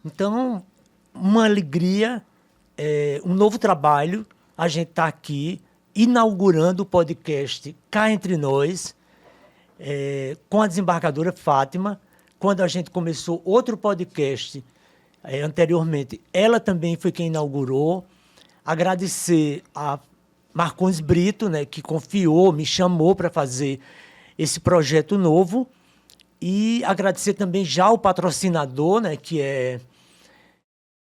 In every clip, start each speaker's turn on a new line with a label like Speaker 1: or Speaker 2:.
Speaker 1: Então, uma alegria, um novo trabalho. A gente está aqui inaugurando o podcast Cá Entre Nós, com a desembargadora Fátima. Quando a gente começou outro podcast anteriormente, ela também foi quem inaugurou. Agradecer a Marcondes Brito, né, que confiou, me chamou para fazer esse projeto novo. E agradecer também já o patrocinador, né, que é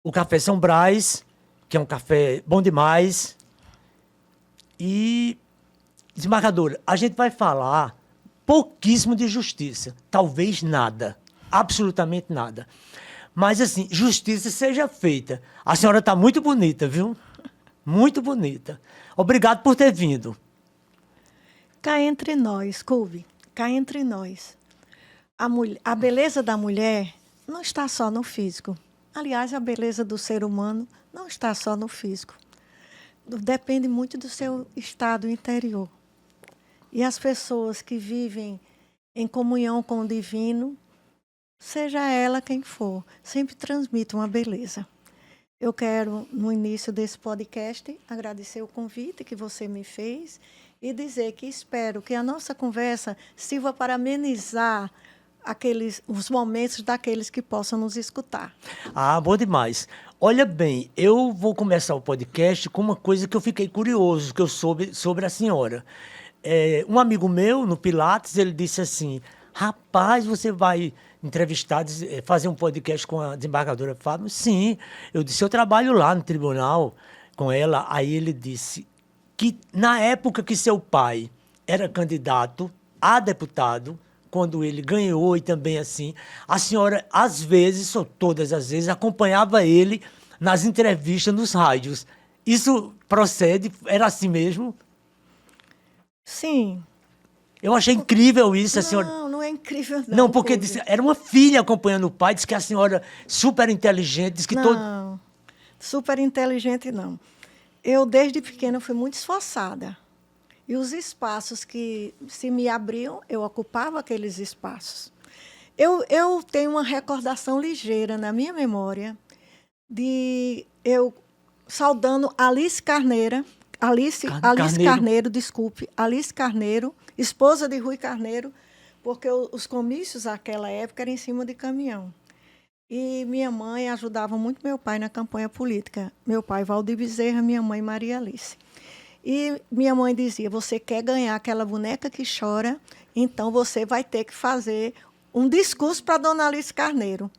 Speaker 1: o Café São Brás, que é um café bom demais. E, desembargadora, a gente vai falar pouquíssimo de justiça, talvez nada, absolutamente nada. Mas, assim, justiça seja feita. A senhora está muito bonita, viu? Muito bonita. Obrigado por ter vindo.
Speaker 2: Cá entre nós, Cube, cá entre nós. A beleza da mulher não está só no físico. Aliás, a beleza do ser humano não está só no físico. Depende muito do seu estado interior. E as pessoas que vivem em comunhão com o divino, seja ela quem for, sempre transmitem uma beleza. Eu quero, no início desse podcast, agradecer o convite que você me fez e dizer que espero que a nossa conversa sirva para amenizar os momentos daqueles que possam nos escutar.
Speaker 1: Ah, bom demais. Olha bem, eu vou começar o podcast com uma coisa que eu fiquei curioso, que eu soube sobre a senhora. Um amigo meu, no Pilates, ele disse assim, rapaz, você vai entrevistar, fazer um podcast com a desembargadora Fátima? Sim, eu disse, eu trabalho lá no tribunal com ela. Aí ele disse que na época que seu pai era candidato a deputado, quando ele ganhou e também assim, a senhora, às vezes, ou todas as vezes, acompanhava ele nas entrevistas nos rádios. Isso procede? Era assim mesmo?
Speaker 2: Sim.
Speaker 1: Eu achei incrível isso, a senhora...
Speaker 2: Não é incrível não.
Speaker 1: Não, porque disse, era uma filha acompanhando o pai, disse que a senhora super inteligente, disse que
Speaker 2: não, super inteligente não. Eu, desde pequena, fui muito esforçada. E os espaços que se me abriam, eu ocupava aqueles espaços. Eu tenho uma recordação ligeira na minha memória de eu saudando Alice Carneiro, Alice Carneiro, desculpe, Alice Carneiro, esposa de Rui Carneiro, porque os comícios naquela época eram em cima de caminhão. E minha mãe ajudava muito meu pai na campanha política. Meu pai, Valdir Bezerra, minha mãe, Maria Alice. E minha mãe dizia, você quer ganhar aquela boneca que chora, então você vai ter que fazer um discurso para Dona Alice Carneiro.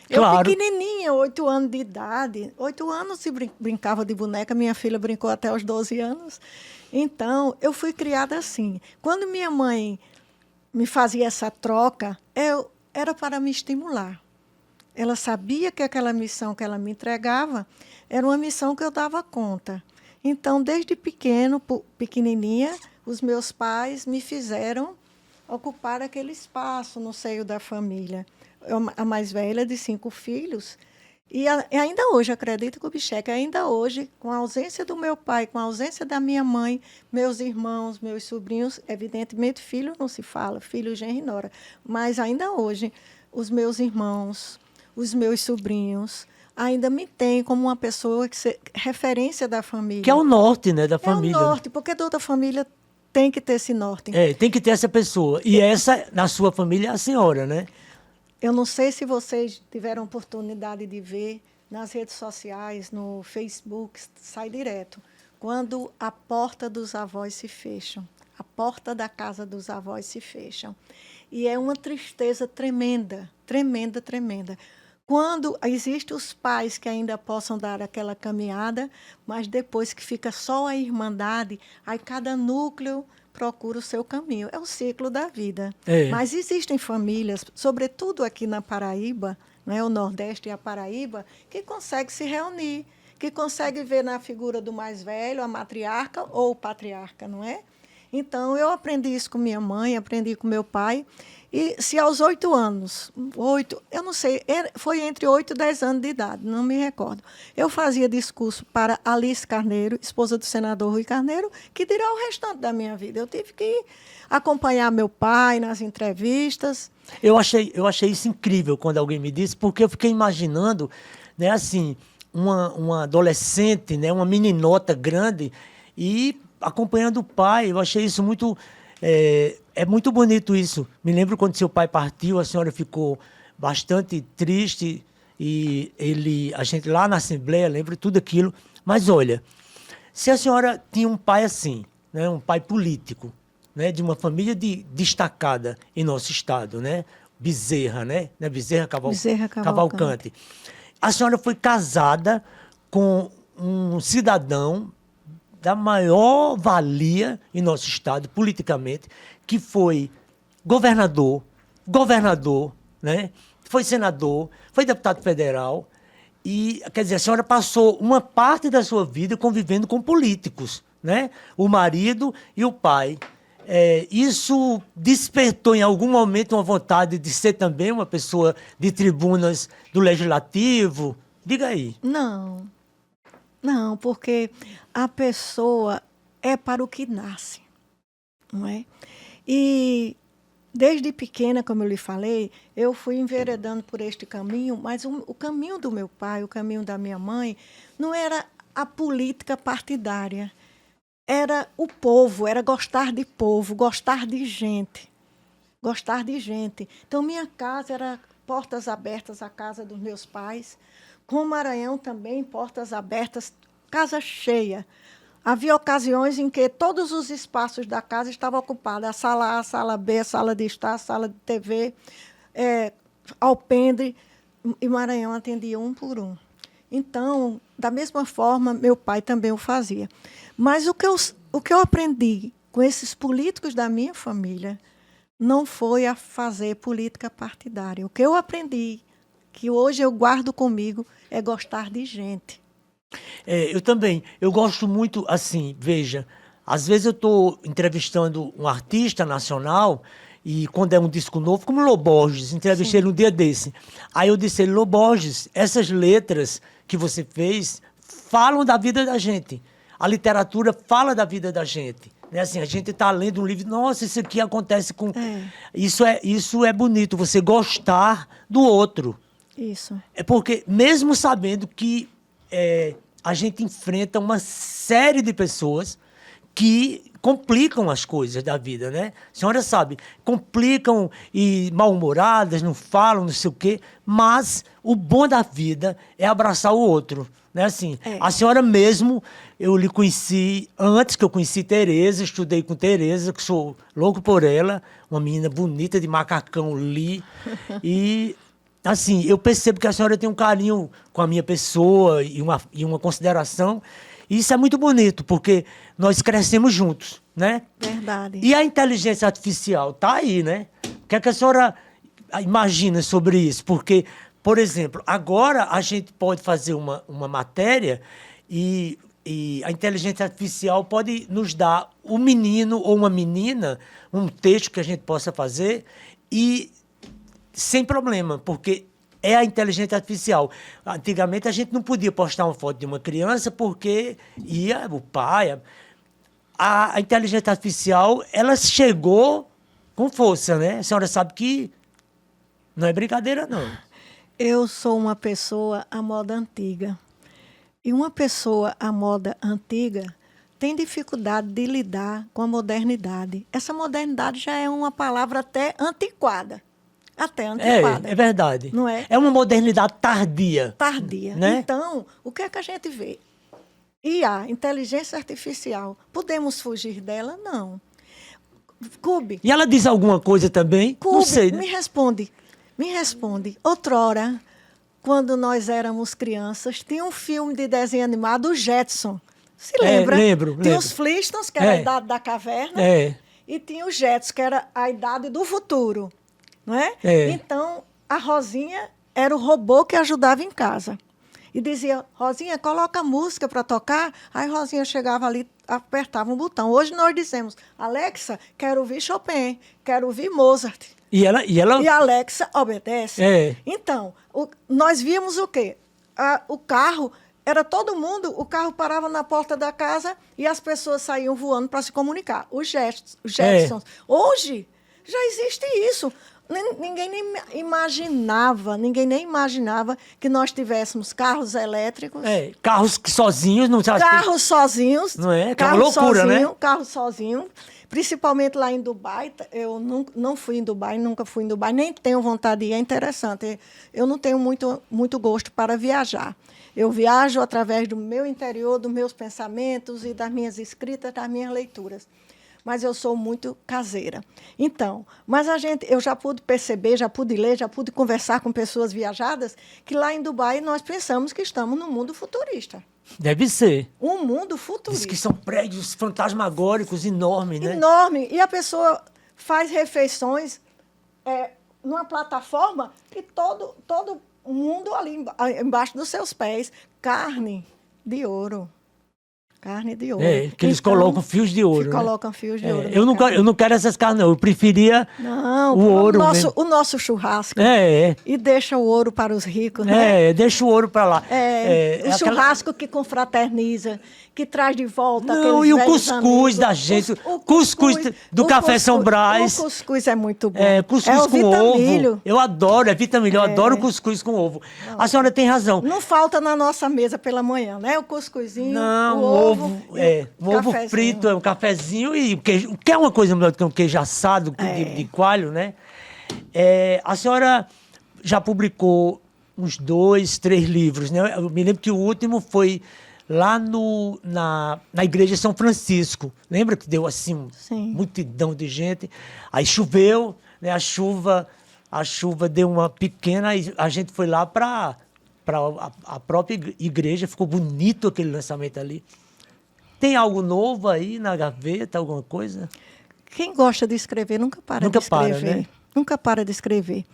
Speaker 1: Claro.
Speaker 2: Eu pequenininha, 8 anos de idade, 8 anos se brincava de boneca, minha filha brincou até os 12 anos. Então, eu fui criada assim. Quando minha mãe me fazia essa troca, era para me estimular. Ela sabia que aquela missão que ela me entregava era uma missão que eu dava conta. Então, desde pequenininha, os meus pais me fizeram ocupar aquele espaço no seio da família. A mais velha de 5 filhos. E ainda hoje, acredito que o Bicheque, ainda hoje, com a ausência do meu pai, com a ausência da minha mãe, meus irmãos, meus sobrinhos, evidentemente, filho não se fala, filho, genro e nora, mas ainda hoje, os meus irmãos, os meus sobrinhos, ainda me têm como uma pessoa referência da família.
Speaker 1: Que é o norte, né, da família.
Speaker 2: É o norte, porque toda família tem que ter esse norte.
Speaker 1: Tem que ter essa pessoa. E essa, na sua família, é a senhora, né?
Speaker 2: Eu não sei se vocês tiveram oportunidade de ver nas redes sociais, no Facebook, sai direto. Quando a porta dos avós se fecham, a porta da casa dos avós se fecham. E é uma tristeza tremenda, tremenda, tremenda. Quando existem os pais que ainda possam dar aquela caminhada, mas depois que fica só a irmandade, aí cada núcleo procura o seu caminho. É o ciclo da vida. Mas existem famílias, sobretudo aqui na Paraíba, né, o Nordeste e a Paraíba, que conseguem se reunir, que conseguem ver na figura do mais velho a matriarca ou o patriarca, não é? Então, eu aprendi isso com minha mãe, aprendi com meu pai. E se aos 8 anos, eu não sei, foi entre 8 e 10 anos de idade, não me recordo. Eu fazia discurso para Alice Carneiro, esposa do senador Rui Carneiro, que dirá o restante da minha vida. Eu tive que acompanhar meu pai nas entrevistas.
Speaker 1: Eu achei isso incrível quando alguém me disse, porque eu fiquei imaginando, né, assim, uma adolescente, né, uma meninota grande, e acompanhando o pai. Eu achei isso muito... É muito bonito isso. Me lembro quando seu pai partiu, a senhora ficou bastante triste, e a gente lá na Assembleia lembra tudo aquilo. Mas olha, se a senhora tinha um pai assim, né, um pai político, né, de uma família destacada em nosso estado, né, Bezerra, né, Bezerra Cavalcante. A senhora foi casada com um cidadão da maior valia em nosso estado, politicamente, que foi governador, né? Foi senador, foi deputado federal. E, quer dizer, a senhora passou uma parte da sua vida convivendo com políticos, né? O marido e o pai. Isso despertou em algum momento uma vontade de ser também uma pessoa de tribunas do Legislativo? Diga aí.
Speaker 2: Não, porque a pessoa é para o que nasce, não é? E desde pequena, como eu lhe falei, eu fui enveredando por este caminho, mas o caminho do meu pai, o caminho da minha mãe, não era a política partidária, era o povo, era gostar de povo, gostar de gente. Então, minha casa era portas abertas à casa dos meus pais, com o Maranhão também, portas abertas, casa cheia. Havia ocasiões em que todos os espaços da casa estavam ocupados. A sala A, a sala B, a sala de estar, a sala de TV, alpendre, e Maranhão atendia um por um. Então, da mesma forma, meu pai também o fazia. Mas o que eu aprendi com esses políticos da minha família não foi a fazer política partidária. O que eu aprendi, que hoje eu guardo comigo, é gostar de gente.
Speaker 1: Eu também. Eu gosto muito, assim, veja, às vezes eu estou entrevistando um artista nacional e quando é um disco novo, como Lô Borges, entrevistei ele um dia desse. Aí eu disse a ele, Lô Borges, essas letras que você fez falam da vida da gente. A literatura fala da vida da gente. Né? Assim, a gente está lendo um livro, nossa, isso aqui acontece com... Isso é bonito, você gostar do outro.
Speaker 2: Isso.
Speaker 1: É porque, mesmo sabendo que a gente enfrenta uma série de pessoas que complicam as coisas da vida, né? A senhora sabe, complicam e mal-humoradas, não falam, não sei o quê, mas o bom da vida é abraçar o outro, né? Assim, a senhora mesmo, eu lhe conheci antes que eu conheci Tereza, estudei com Tereza, que sou louco por ela, uma menina bonita de macacão e assim, eu percebo que a senhora tem um carinho com a minha pessoa e uma consideração. E isso é muito bonito, porque nós crescemos juntos, né?
Speaker 2: Verdade.
Speaker 1: E a inteligência artificial está aí, né? O que é que a senhora imagina sobre isso? Porque, por exemplo, agora a gente pode fazer uma matéria e a inteligência artificial pode nos dar um menino ou uma menina, um texto que a gente possa fazer e... sem problema, porque é a inteligência artificial. Antigamente a gente não podia postar uma foto de uma criança porque ia o pai. A inteligência artificial, ela chegou com força, né? A senhora sabe que não é brincadeira, não.
Speaker 2: Eu sou uma pessoa à moda antiga. E uma pessoa à moda antiga tem dificuldade de lidar com a modernidade. Essa modernidade já é uma palavra até antiquada. Até antiquada.
Speaker 1: É verdade.
Speaker 2: Não é?
Speaker 1: É uma modernidade tardia.
Speaker 2: Tardia.
Speaker 1: Né?
Speaker 2: Então, o que é que a gente vê? IA, inteligência artificial. Podemos fugir dela? Não. Cube.
Speaker 1: E ela diz alguma coisa também?
Speaker 2: Cube,
Speaker 1: não sei, né?
Speaker 2: Me responde. Outrora, quando nós éramos crianças, tinha um filme de desenho animado, o Jetson. Se lembra?
Speaker 1: Lembro.
Speaker 2: Tinha os Flintstones, que era a idade da caverna. E tinha os Jetsons, que era a idade do futuro. Não é? Então, a Rosinha era o robô que ajudava em casa. E dizia, Rosinha, coloca música para tocar. Aí Rosinha chegava ali, apertava um botão. Hoje nós dizemos, Alexa, quero ouvir Chopin, quero ouvir Mozart.
Speaker 1: E ela...
Speaker 2: E a Alexa obedece.
Speaker 1: É.
Speaker 2: Então, nós víamos o quê? O carro, era todo mundo, o carro parava na porta da casa e as pessoas saíam voando para se comunicar. Os Jetsons. Hoje, já existe isso. Ninguém nem imaginava que nós tivéssemos carros elétricos.
Speaker 1: Carros que sozinhos, não sabe?
Speaker 2: Carros sozinhos.
Speaker 1: Não é? Que é uma loucura, né?
Speaker 2: Carro sozinho. Principalmente lá em Dubai. Eu não fui em Dubai, nunca fui em Dubai, nem tenho vontade de ir. É interessante. Eu não tenho muito gosto para viajar. Eu viajo através do meu interior, dos meus pensamentos e das minhas escritas, das minhas leituras. Mas eu sou muito caseira. Então, eu já pude perceber, já pude ler, já pude conversar com pessoas viajadas, que lá em Dubai nós pensamos que estamos num mundo futurista.
Speaker 1: Deve ser.
Speaker 2: Um mundo futurista.
Speaker 1: Diz que são prédios fantasmagóricos enormes, né?
Speaker 2: Enorme. E a pessoa faz refeições numa plataforma e todo mundo ali embaixo dos seus pés. Carne de ouro. Carne de ouro.
Speaker 1: Que eles colocam fios de ouro.
Speaker 2: Colocam fios de ouro.
Speaker 1: Eu não quero essas carnes, não. Eu preferia o ouro.
Speaker 2: O nosso churrasco. E deixa o ouro para os ricos, né?
Speaker 1: Deixa o ouro para lá.
Speaker 2: O churrasco que confraterniza, que traz de volta
Speaker 1: aqueles e o cuscuz da gente. O cuscuz do Café São Brás.
Speaker 2: O cuscuz é muito bom.
Speaker 1: Cuscuz com ovo. Eu adoro, é vitamilho. Eu adoro cuscuz com ovo.
Speaker 2: Não.
Speaker 1: A senhora tem razão.
Speaker 2: Não falta na nossa mesa pela manhã, né? O cuscuzinho,
Speaker 1: não,
Speaker 2: o ovo
Speaker 1: um ovo frito, um cafezinho e queijo. Que é uma coisa melhor do que um queijo assado de coalho, né? A senhora já publicou uns 2, 3 livros, né? Eu me lembro que o último foi lá na igreja de São Francisco. Lembra que deu assim, multidão de gente? Aí choveu, né? A chuva deu uma pequena e a gente foi lá para a própria igreja. Ficou bonito aquele lançamento ali. Tem algo novo aí na gaveta, alguma coisa?
Speaker 2: Quem gosta de escrever nunca para de escrever.
Speaker 1: Né?
Speaker 2: Nunca para de escrever.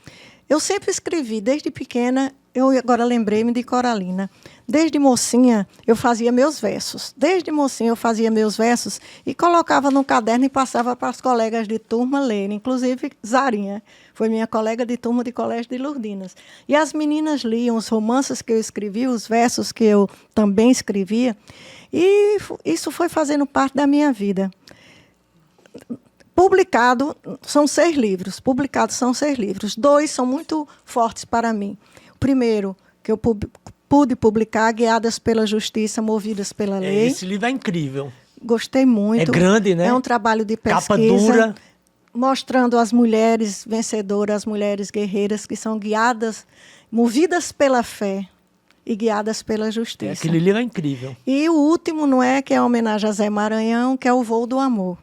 Speaker 2: Eu sempre escrevi, desde pequena. Eu agora lembrei-me de Coralina. Desde mocinha, eu fazia meus versos. Desde mocinha, eu fazia meus versos e colocava no caderno e passava para as colegas de turma lerem. Inclusive, Zarinha foi minha colega de turma de colégio de Lourdinas. E as meninas liam os romances que eu escrevia, os versos que eu também escrevia. E isso foi fazendo parte da minha vida. Publicados são 6 livros. 2 são muito fortes para mim. O primeiro, que eu pude publicar, Guiadas pela Justiça, Movidas pela Lei.
Speaker 1: Esse livro é incrível.
Speaker 2: Gostei muito.
Speaker 1: É grande, né?
Speaker 2: É um trabalho de pesquisa.
Speaker 1: Capa dura.
Speaker 2: Mostrando as mulheres vencedoras, as mulheres guerreiras que são guiadas, movidas pela fé e guiadas pela justiça.
Speaker 1: Aquele livro é incrível.
Speaker 2: E o último, não é, que é a homenagem a Zé Maranhão, que é O Voo do Amor.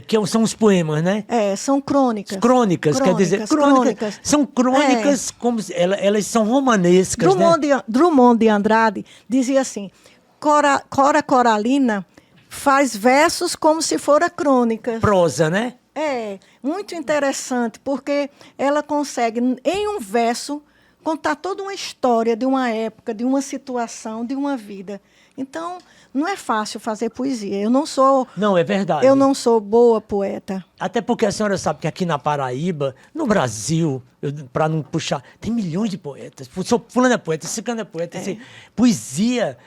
Speaker 1: Que são os poemas, né?
Speaker 2: São crônicas.
Speaker 1: Crônicas, quer dizer, crônicas. São crônicas como elas são romanescas,
Speaker 2: Drummond de Andrade dizia assim: Cora Coralina faz versos como se fora crônicas.
Speaker 1: Prosa, né?
Speaker 2: Muito interessante, porque ela consegue, em um verso, contar toda uma história de uma época, de uma situação, de uma vida. Então, não é fácil fazer poesia. Eu não sou...
Speaker 1: Não, é verdade.
Speaker 2: Eu não sou boa poeta.
Speaker 1: Até porque a senhora sabe que aqui na Paraíba, no Brasil, para não puxar, tem milhões de poetas. Fulano é poeta, ciclano é poeta. Assim, poesia...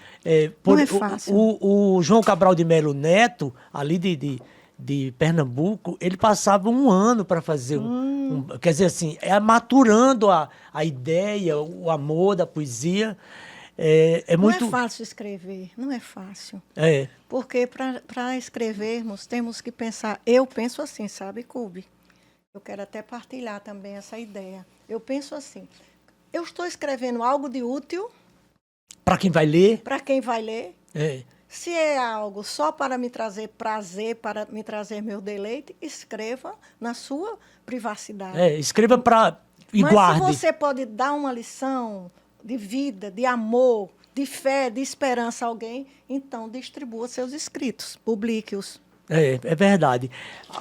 Speaker 2: não é fácil.
Speaker 1: O João Cabral de Melo Neto, ali de Pernambuco, ele passava um ano para fazer quer dizer assim, maturando a ideia, o amor da poesia. Muito...
Speaker 2: Não é fácil escrever, não é fácil. Porque para escrevermos temos que pensar. Eu penso assim, sabe, Cube? Eu quero até partilhar também essa ideia. Eu penso assim, eu estou escrevendo algo de útil.
Speaker 1: Para quem vai ler?
Speaker 2: Para quem vai ler. Se é algo só para me trazer prazer, para me trazer meu deleite, escreva na sua privacidade.
Speaker 1: Escreva e guarde.
Speaker 2: Mas se você pode dar uma lição de vida, de amor, de fé, de esperança a alguém, então distribua seus escritos, publique-os.
Speaker 1: É verdade.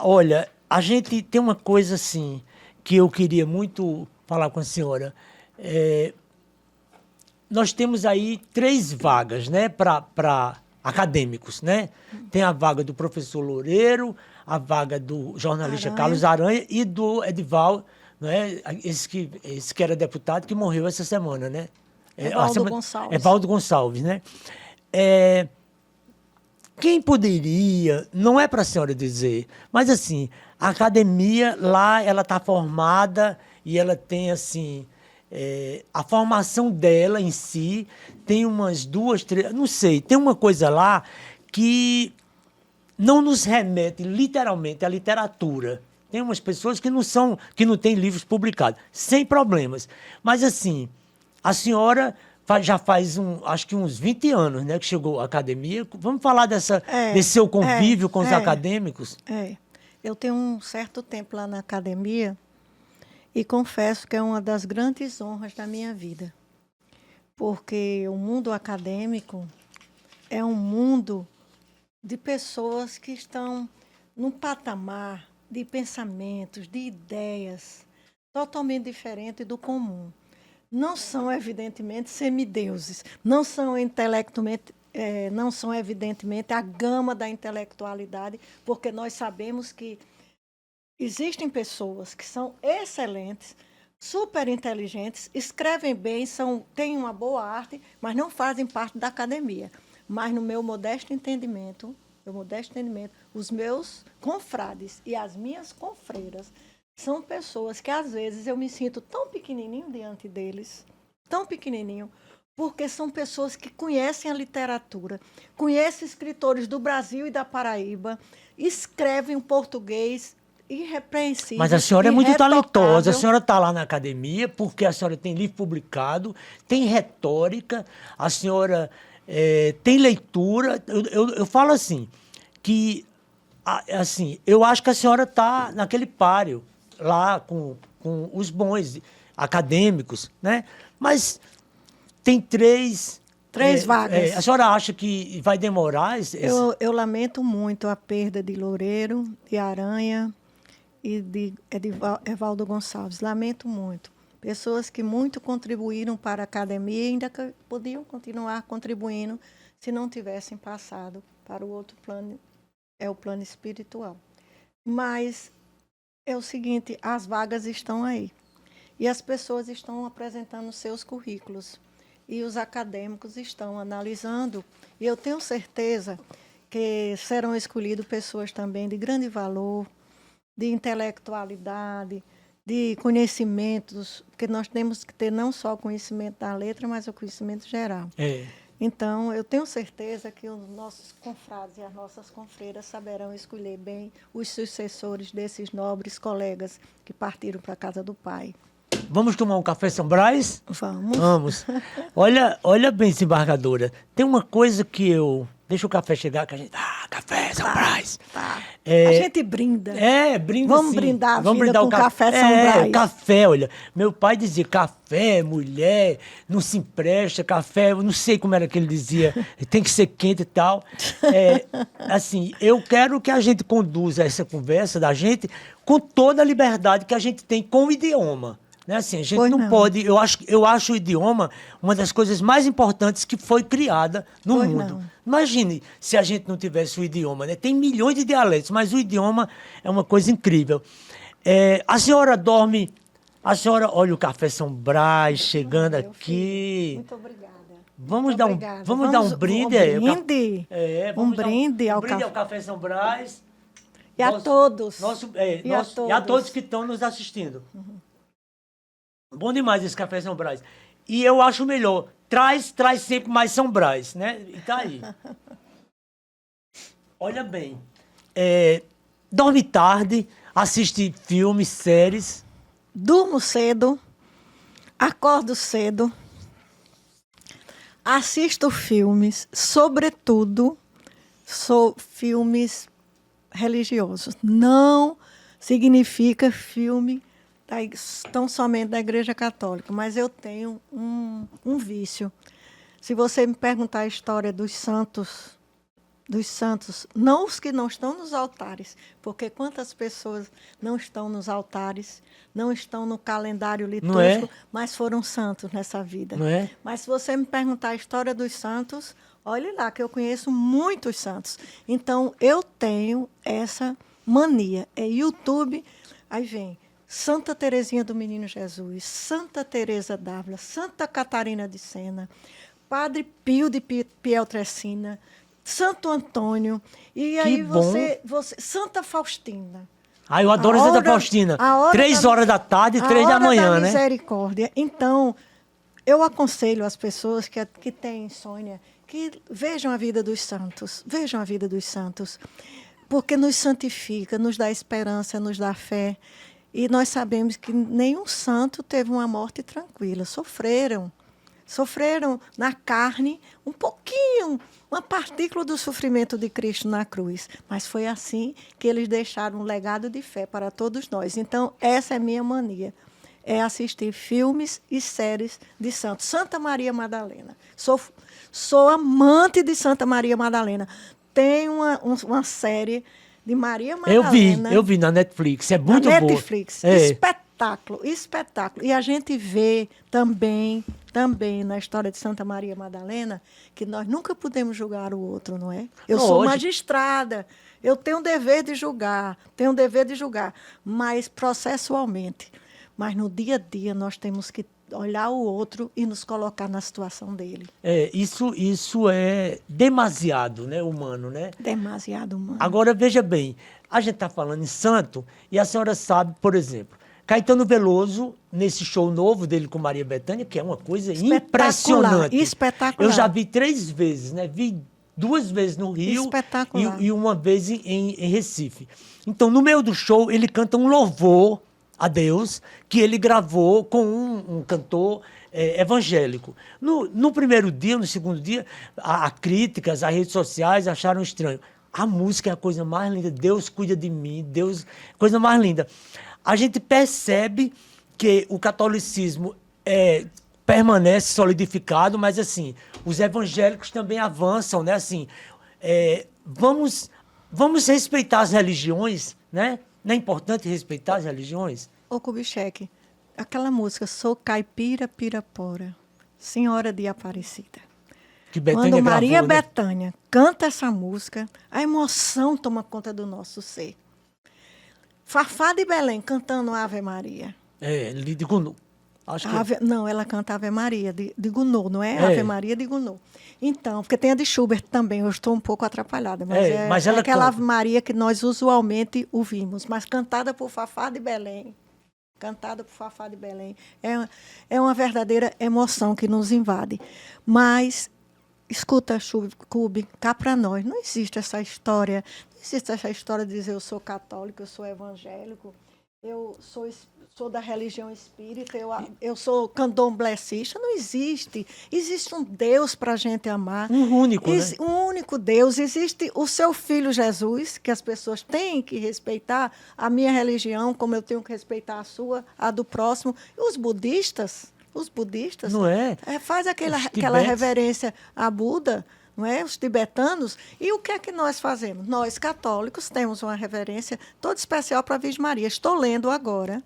Speaker 1: Olha, a gente tem uma coisa assim que eu queria muito falar com a senhora. Nós temos aí 3 vagas, né, para acadêmicos, né? Tem a vaga do professor Loureiro, a vaga do jornalista
Speaker 2: Aranha.
Speaker 1: Carlos Aranha e do Edival, né? Esse que era deputado que morreu essa semana, né?
Speaker 2: Evaldo Gonçalves.
Speaker 1: Evaldo Gonçalves, né? É, quem poderia, não é para a senhora dizer, mas assim, a academia lá, ela está formada e ela tem assim, a formação dela em si tem umas duas, três, não sei, tem uma coisa lá que não nos remete literalmente à literatura. Tem umas pessoas que não têm livros publicados, sem problemas. Mas assim, a senhora já faz acho que uns 20 anos, né, que chegou à academia. Vamos falar desse seu convívio com os acadêmicos?
Speaker 2: Eu tenho um certo tempo lá na academia e confesso que é uma das grandes honras da minha vida. Porque o mundo acadêmico é um mundo de pessoas que estão num patamar de pensamentos, de ideias totalmente diferente do comum. Não são, evidentemente, semideuses, não são não são, evidentemente, a gama da intelectualidade, porque nós sabemos que existem pessoas que são excelentes, super inteligentes, escrevem bem, têm uma boa arte, mas não fazem parte da academia. Mas, no meu modesto entendimento, os meus confrades e as minhas confreiras são pessoas que, às vezes, eu me sinto tão pequenininho diante deles, tão pequenininho, porque são pessoas que conhecem a literatura, conhecem escritores do Brasil e da Paraíba, escrevem um português irrepreensível.
Speaker 1: Mas a senhora é muito
Speaker 2: irretocável.
Speaker 1: talentosa, a senhora está lá na academia porque a senhora tem livro publicado, tem retórica, a senhora tem leitura. Eu falo assim, que assim, eu acho que a senhora está naquele páreo, lá com os bons acadêmicos, né? Mas tem três
Speaker 2: vagas.
Speaker 1: A senhora acha que vai demorar?
Speaker 2: Eu lamento muito a perda de Loureiro, de Aranha e de Evaldo Gonçalves. Lamento muito. Pessoas que muito contribuíram para a academia e ainda podiam continuar contribuindo se não tivessem passado para o outro plano, o plano espiritual. Mas é o seguinte, as vagas estão aí. E as pessoas estão apresentando seus currículos. E os acadêmicos estão analisando. E eu tenho certeza que serão escolhidas pessoas também de grande valor, de intelectualidade, de conhecimentos, porque nós temos que ter não só o conhecimento da letra, mas o conhecimento geral. Então, eu tenho certeza que os nossos confrades e as nossas confreiras saberão escolher bem os sucessores desses nobres colegas que partiram para a casa do Pai.
Speaker 1: Vamos tomar um café São Brás?
Speaker 2: Vamos.
Speaker 1: Olha bem, desembargadora. Tem uma coisa que eu... Deixa o café chegar, que a gente... café São Brás.
Speaker 2: Tá. A gente brinda.
Speaker 1: Brinda
Speaker 2: Vamos
Speaker 1: sim.
Speaker 2: brindar a
Speaker 1: Vamos
Speaker 2: vida
Speaker 1: brindar
Speaker 2: com
Speaker 1: o
Speaker 2: café São Brás.
Speaker 1: Café, olha. Meu pai dizia, café, mulher, não se empresta, café, eu não sei como era que ele dizia, tem que ser quente e tal. Assim, eu quero que a gente conduza essa conversa da gente com toda a liberdade que a gente tem com o idioma. Né? Assim, a gente não pode... Eu acho o idioma uma das coisas mais importantes que foi criada no mundo.
Speaker 2: Não.
Speaker 1: Imagine se a gente não tivesse o idioma. Né? Tem milhões de dialetos, mas o idioma é uma coisa incrível. A senhora dorme... A senhora olha o café São Brás chegando aqui.
Speaker 2: Muito obrigada.
Speaker 1: Vamos dar um brinde.
Speaker 2: Um brinde ao
Speaker 1: café São Brás.
Speaker 2: E a todos.
Speaker 1: E a todos que estão nos assistindo. Bom demais esse café São Brás. E eu acho melhor. Traz sempre mais São Brás, né? E tá aí. Olha bem. Dorme tarde, assiste filmes, séries.
Speaker 2: Durmo cedo, acordo cedo, assisto filmes, sobretudo filmes religiosos. Não significa filme tão somente da Igreja Católica, mas eu tenho um vício. Se você me perguntar a história dos santos dos santos, não os que não estão nos altares, porque quantas pessoas não estão nos altares, não estão no calendário
Speaker 1: Não é?
Speaker 2: litúrgico, mas foram santos nessa vida.
Speaker 1: Não é?
Speaker 2: Mas se você me perguntar a história dos santos, olhe lá, que eu conheço muitos santos. Então, eu tenho essa mania. É YouTube, aí vem Santa Teresinha do Menino Jesus, Santa Teresa d'Ávila, Santa Catarina de Sena, Padre Pio de Pietrelcina, Santo Antônio, e aí
Speaker 1: bom.
Speaker 2: Santa Faustina.
Speaker 1: Ah, eu adoro Santa Faustina. 3 horas da tarde e 3 da manhã,
Speaker 2: da
Speaker 1: né?
Speaker 2: misericórdia. Então, eu aconselho as pessoas que têm insônia que vejam a vida dos santos. Vejam a vida dos santos. Porque nos santifica, nos dá esperança, nos dá fé. E nós sabemos que nenhum santo teve uma morte tranquila. Sofreram na carne um pouquinho, uma partícula do sofrimento de Cristo na cruz. Mas foi assim que eles deixaram um legado de fé para todos nós. Então, essa é a minha mania, é assistir filmes e séries de santos. Santa Maria Madalena. Sou amante de Santa Maria Madalena. Tem uma série de Maria Madalena.
Speaker 1: Eu vi na Netflix, é muito boa.
Speaker 2: Na Netflix, espetáculo. E a gente vê também na história de Santa Maria Madalena que nós nunca podemos julgar o outro, não é? Eu sou magistrada, eu tenho o dever de julgar, mas processualmente. Mas no dia a dia nós temos que olhar o outro e nos colocar na situação dele.
Speaker 1: Isso é demasiado, né, humano, né?
Speaker 2: Demasiado humano.
Speaker 1: Agora, veja bem, a gente está falando em santo e a senhora sabe, por exemplo, Caetano Veloso, nesse show novo dele com Maria Bethânia, que é uma coisa impressionante.
Speaker 2: Espetacular.
Speaker 1: Eu já vi 3 vezes, né? Vi 2 vezes no Rio e uma vez em Recife. Então, no meio do show, ele canta um louvor a Deus, que ele gravou com um cantor evangélico. No primeiro dia, no segundo dia, a críticas, as redes sociais acharam estranho. A música é a coisa mais linda. Deus cuida de mim, Deus, coisa mais linda. A gente percebe que o catolicismo permanece solidificado, mas assim, os evangélicos também avançam, né? Assim, vamos respeitar as religiões, né? Não é importante respeitar as religiões?
Speaker 2: Ô, Kubitschek, aquela música, Sou Caipira Pirapora, Senhora de Aparecida.
Speaker 1: Que Bethânia
Speaker 2: Quando Maria
Speaker 1: gravou, né?
Speaker 2: Bethânia canta essa música, a emoção toma conta do nosso ser. Fafá de Belém cantando Ave Maria.
Speaker 1: De Gounod.
Speaker 2: Não, ela canta Ave Maria de Gounod, não é? Ave Maria de Gounod. Então, porque tem a de Schubert também, eu estou um pouco atrapalhada, mas é aquela Ave Maria que nós usualmente ouvimos, mas cantada por Fafá de Belém. É uma verdadeira emoção que nos invade. Mas, escuta, Cube, cá para nós, não existe essa história de dizer eu sou católico, eu sou evangélico, eu sou da religião espírita, eu sou candomblessista. Não existe. Existe um Deus para a gente amar.
Speaker 1: Um único, né?
Speaker 2: Um único Deus. Existe o seu Filho Jesus, que as pessoas têm que respeitar a minha religião, como eu tenho que respeitar a sua, a do próximo. E os budistas,
Speaker 1: não
Speaker 2: faz aquela reverência a Buda, não é? Os tibetanos. E o que é que nós fazemos? Nós, católicos, temos uma reverência toda especial para a Virgem Maria. Estou lendo agora,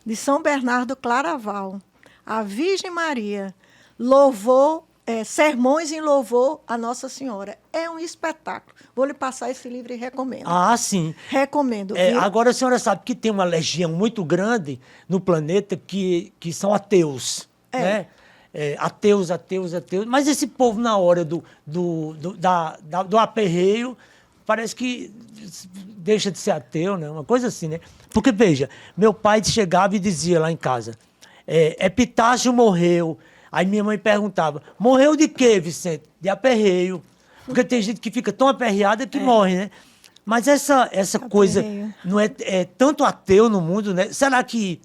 Speaker 2: de São Bernardo Claraval, a Virgem Maria louvou, sermões em louvor a Nossa Senhora. É um espetáculo. Vou lhe passar esse livro e recomendo.
Speaker 1: Ah, sim.
Speaker 2: Recomendo.
Speaker 1: Agora a senhora sabe que tem uma legião muito grande no planeta que são ateus, né? Ateus. Mas esse povo, na hora do aperreio, parece que deixa de ser ateu, né? Uma coisa assim, né? Porque, veja, meu pai chegava e dizia lá em casa, Epitácio morreu. Aí minha mãe perguntava, morreu de quê, Vicente? De aperreio. Porque tem gente que fica tão aperreada que morre, né? Mas essa coisa não é tanto ateu no mundo, né? Será que...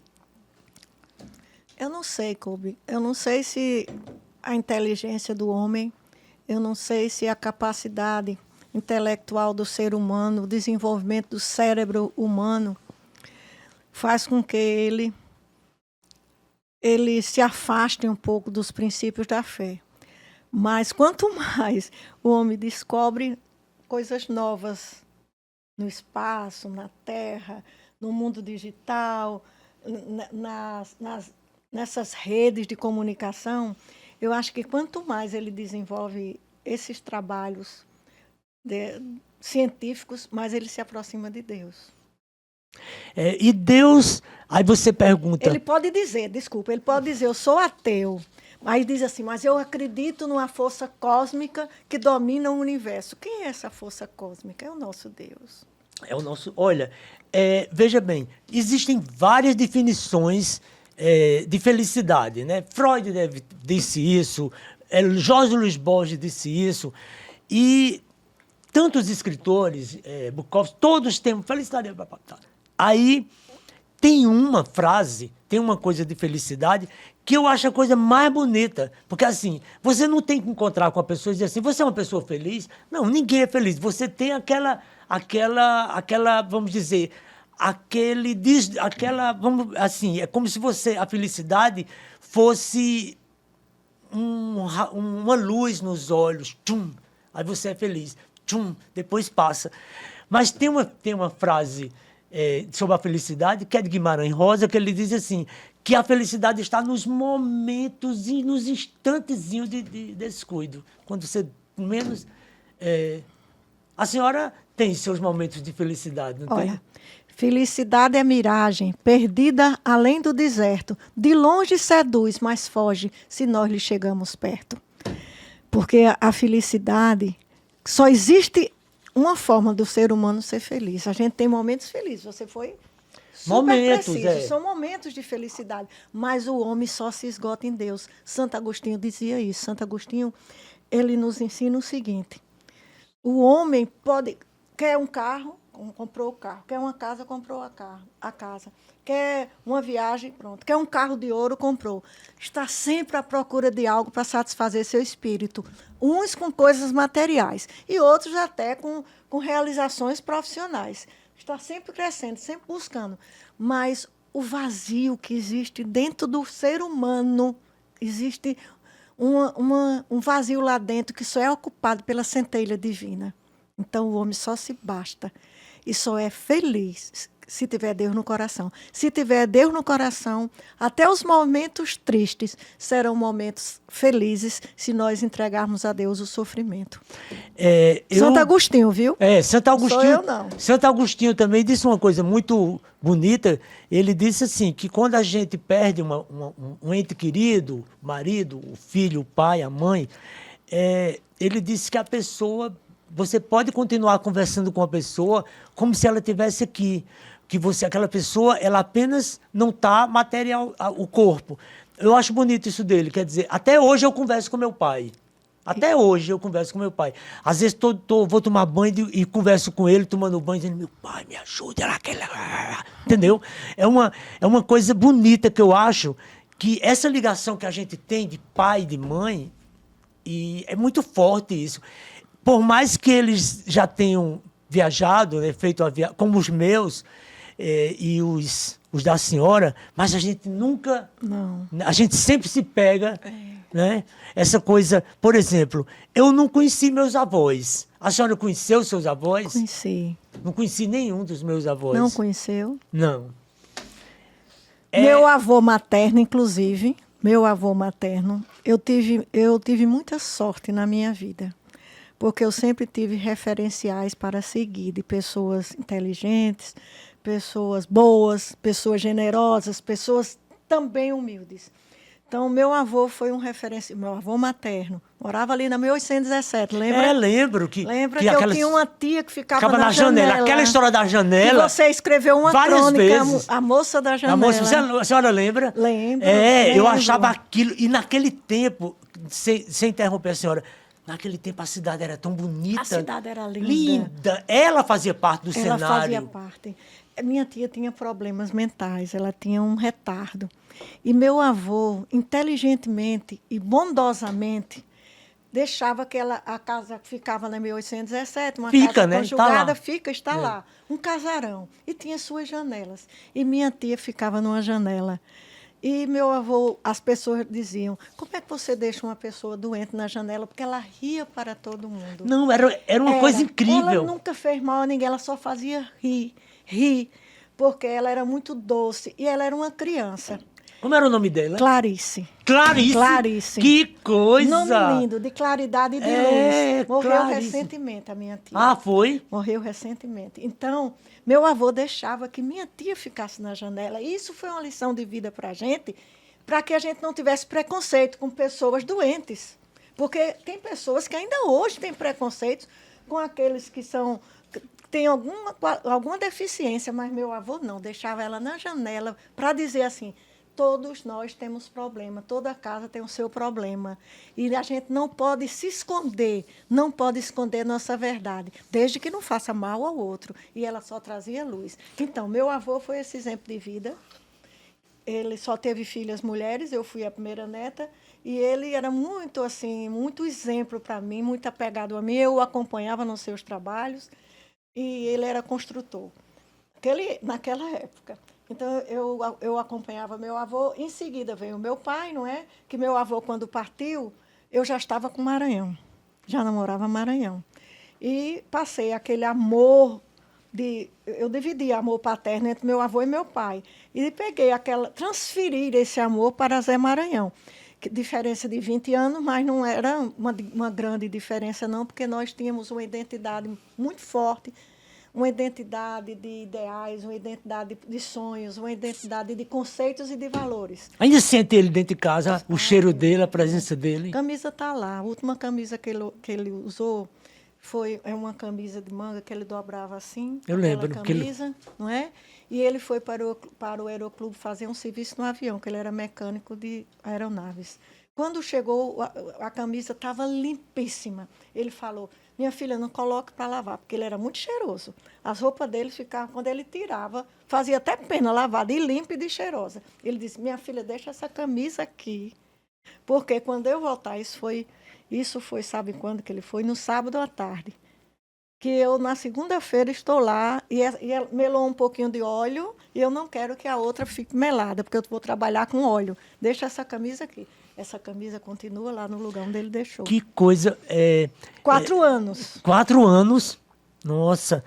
Speaker 2: Eu não sei, Kobe. Eu não sei se a inteligência do homem, eu não sei se a capacidade intelectual do ser humano, o desenvolvimento do cérebro humano, faz com que ele se afaste um pouco dos princípios da fé. Mas quanto mais o homem descobre coisas novas no espaço, na Terra, no mundo digital, nessas redes de comunicação. Eu acho que quanto mais ele desenvolve esses trabalhos científicos, mais ele se aproxima de Deus.
Speaker 1: E Deus, aí você pergunta...
Speaker 2: Ele pode dizer, desculpa, ele pode dizer, eu sou ateu. Aí diz assim, mas eu acredito numa força cósmica que domina o universo. Quem é essa força cósmica? É o nosso Deus.
Speaker 1: É o nosso... Olha, veja bem, existem várias definições de felicidade, né? Freud disse isso, Jorge Luiz Borges disse isso, e tantos escritores, Bukowski, todos têm felicidade. Aí tem uma frase, tem uma coisa de felicidade que eu acho a coisa mais bonita. Porque, assim, você não tem que encontrar com a pessoa e dizer assim, você é uma pessoa feliz? Não, ninguém é feliz. Você tem aquela vamos dizer, vamos, assim, é como se a felicidade fosse uma luz nos olhos, tchum, aí você é feliz, tchum, depois passa. Mas tem uma frase sobre a felicidade, que é de Guimarães Rosa, que ele diz assim, que a felicidade está nos momentos e nos instantezinhos de descuido. Quando você menos... a senhora tem seus momentos de felicidade, não tem?
Speaker 2: Olha, felicidade é miragem, perdida além do deserto. De longe seduz, mas foge, se nós lhe chegamos perto. Porque a felicidade, só existe uma forma do ser humano ser feliz. A gente tem momentos felizes, você foi super preciso. São momentos de felicidade, mas o homem só se esgota em Deus. Santo Agostinho dizia isso. Santo Agostinho, ele nos ensina o seguinte, o homem quer um carro, comprou o carro. Quer uma casa, comprou a casa. Quer uma viagem, pronto. Quer um carro de ouro, comprou. Está sempre à procura de algo para satisfazer seu espírito. Uns com coisas materiais e outros até com realizações profissionais. Está sempre crescendo, sempre buscando. Mas o vazio que existe dentro do ser humano, existe um vazio lá dentro que só é ocupado pela centelha divina. Então, o homem só se basta e só é feliz se tiver Deus no coração. Se tiver Deus no coração, até os momentos tristes serão momentos felizes se nós entregarmos a Deus o sofrimento. Santo Agostinho, viu?
Speaker 1: Santo Agostinho.
Speaker 2: Sou eu, não.
Speaker 1: Santo Agostinho também disse uma coisa muito bonita. Ele disse assim, que quando a gente perde um ente querido, o marido, o filho, o pai, a mãe, ele disse que a pessoa... Você pode continuar conversando com a pessoa como se ela estivesse aqui. Que aquela pessoa, ela apenas não está material, o corpo. Eu acho bonito isso dele. Quer dizer, até hoje eu converso com meu pai. Até hoje eu converso com meu pai. Às vezes vou tomar banho e converso com ele, tomando banho, dizendo, meu pai, me ajuda. Entendeu? É uma coisa bonita que eu acho, que essa ligação que a gente tem de pai e de mãe, e é muito forte isso. Por mais que eles já tenham viajado, né, feito a viagem, como os meus e os da senhora, mas a gente nunca...
Speaker 2: Não.
Speaker 1: A gente sempre se pega, né? Essa coisa... Por exemplo, eu não conheci meus avós. A senhora conheceu seus avós?
Speaker 2: Conheci.
Speaker 1: Não conheci nenhum dos meus avós.
Speaker 2: Não conheceu?
Speaker 1: Não.
Speaker 2: Meu avô materno, inclusive, eu tive muita sorte na minha vida. Porque eu sempre tive referenciais para seguir de pessoas inteligentes, pessoas boas, pessoas generosas, pessoas também humildes. Então, meu avô foi um referencial, meu avô materno, morava ali na 1817, lembra?
Speaker 1: Lembro que...
Speaker 2: Lembra que eu tinha uma tia que ficava na
Speaker 1: janela. Aquela história da janela.
Speaker 2: Que você escreveu uma crônica,
Speaker 1: vezes.
Speaker 2: A Moça da Janela.
Speaker 1: A senhora lembra?
Speaker 2: Lembro.
Speaker 1: Eu achava aquilo, e naquele tempo, sem interromper a senhora... Naquele tempo a cidade era tão bonita.
Speaker 2: A cidade era linda.
Speaker 1: Linda. Ela fazia parte do cenário.
Speaker 2: Ela fazia parte. Minha tia tinha problemas mentais, ela tinha um retardo. E meu avô, inteligentemente e bondosamente, deixava que a casa ficava na 1817, uma casa conjugada, está lá. Um casarão. E tinha suas janelas. E minha tia ficava numa janela. E meu avô, as pessoas diziam, como é que você deixa uma pessoa doente na janela? Porque ela ria para todo mundo.
Speaker 1: Não, era uma coisa
Speaker 2: Ela
Speaker 1: incrível.
Speaker 2: nunca fez mal a ninguém, ela só fazia rir, porque ela era muito doce e ela era uma criança.
Speaker 1: Como era o nome dela?
Speaker 2: Clarice.
Speaker 1: Clarice.
Speaker 2: Clarice.
Speaker 1: Que coisa!
Speaker 2: Nome lindo, de claridade e de
Speaker 1: É,
Speaker 2: luz. Morreu
Speaker 1: Clarice.
Speaker 2: recentemente, a minha tia.
Speaker 1: Ah, foi?
Speaker 2: Morreu recentemente. Então, meu avô deixava que minha tia ficasse na janela. E isso foi uma lição de vida para a gente, para que a gente não tivesse preconceito com pessoas doentes. Porque tem pessoas que ainda hoje têm preconceitos com aqueles que são têm alguma deficiência, mas meu avô não, deixava ela na janela para dizer assim, todos nós temos problema, toda casa tem o seu problema. E a gente não pode se esconder, não pode esconder nossa verdade, desde que não faça mal ao outro. E ela só trazia luz. Então, meu avô foi esse exemplo de vida. Ele só teve filhas mulheres, eu fui a primeira neta, e ele era muito assim, muito exemplo para mim, muito apegado a mim. Eu o acompanhava nos seus trabalhos, e ele era construtor, naquela época. Então, eu acompanhava meu avô. Em seguida veio o meu pai, não é? Que meu avô, quando partiu, eu já estava com Maranhão, já namorava Maranhão. E passei aquele amor eu dividi amor paterno entre meu avô e meu pai. E transferir esse amor para Zé Maranhão. Diferença de 20 anos, mas não era uma grande diferença, não, porque nós tínhamos uma identidade muito forte, uma identidade de ideais, uma identidade de sonhos, uma identidade de conceitos e de valores.
Speaker 1: Ainda sente ele dentro de casa, o cheiro dele, a presença dele?
Speaker 2: A camisa está lá. A última camisa que ele usou é uma camisa de manga que ele dobrava assim,
Speaker 1: eu lembro,
Speaker 2: camisa, não é? E ele foi para o Aeroclube fazer um serviço no avião, que ele era mecânico de aeronaves. Quando chegou, a camisa estava limpíssima. Ele falou, minha filha, não coloque para lavar, porque ele era muito cheiroso. As roupas dele ficavam, quando ele tirava, fazia até pena lavada, e limpa e de cheirosa. Ele disse, minha filha, deixa essa camisa aqui, porque quando eu voltar, isso foi, sabe quando que ele foi? No sábado à tarde. Que eu, na segunda-feira, estou lá e melou um pouquinho de óleo e eu não quero que a outra fique melada, porque eu vou trabalhar com óleo. Deixa essa camisa aqui. Essa camisa continua lá no lugar onde ele deixou.
Speaker 1: Que coisa...
Speaker 2: 4 anos.
Speaker 1: 4 anos? Nossa,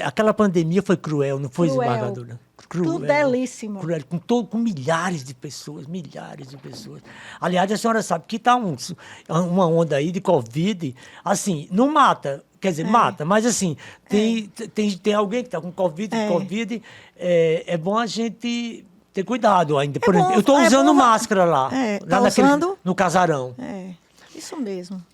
Speaker 1: aquela pandemia foi cruel, não foi,
Speaker 2: Cruel.
Speaker 1: Desembargadora? Cruel.
Speaker 2: Tudelíssima.
Speaker 1: Cruel, com milhares de pessoas, milhares de pessoas. Aliás, a senhora sabe que está uma onda aí de Covid, assim, não mata, quer dizer, mata, mas assim, tem alguém que está com Covid, é bom a gente ter cuidado ainda. Por exemplo, eu estou usando máscara lá, no casarão.
Speaker 2: Isso mesmo.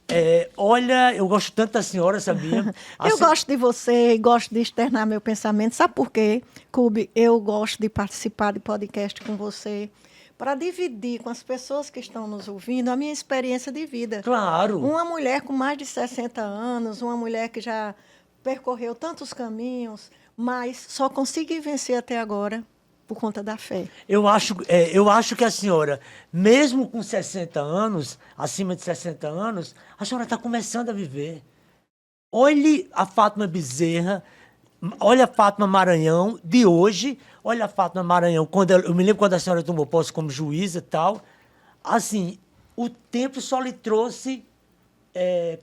Speaker 1: Olha, eu gosto tanto da senhora, sabia?
Speaker 2: Eu gosto de você e gosto de externar meu pensamento. Sabe por quê, Cube? Eu gosto de participar de podcast com você para dividir com as pessoas que estão nos ouvindo a minha experiência de vida.
Speaker 1: Claro.
Speaker 2: Uma mulher com mais de 60 anos, uma mulher que já percorreu tantos caminhos, mas só consegui vencer até agora por conta da fé.
Speaker 1: Eu acho que a senhora, mesmo com 60 anos, acima de 60 anos, a senhora está começando a viver. Olhe a Fátima Bezerra, olha a Fátima Maranhão de hoje, olha a Fátima Maranhão, eu me lembro quando a senhora tomou posse como juíza e tal. Assim, o tempo só lhe trouxe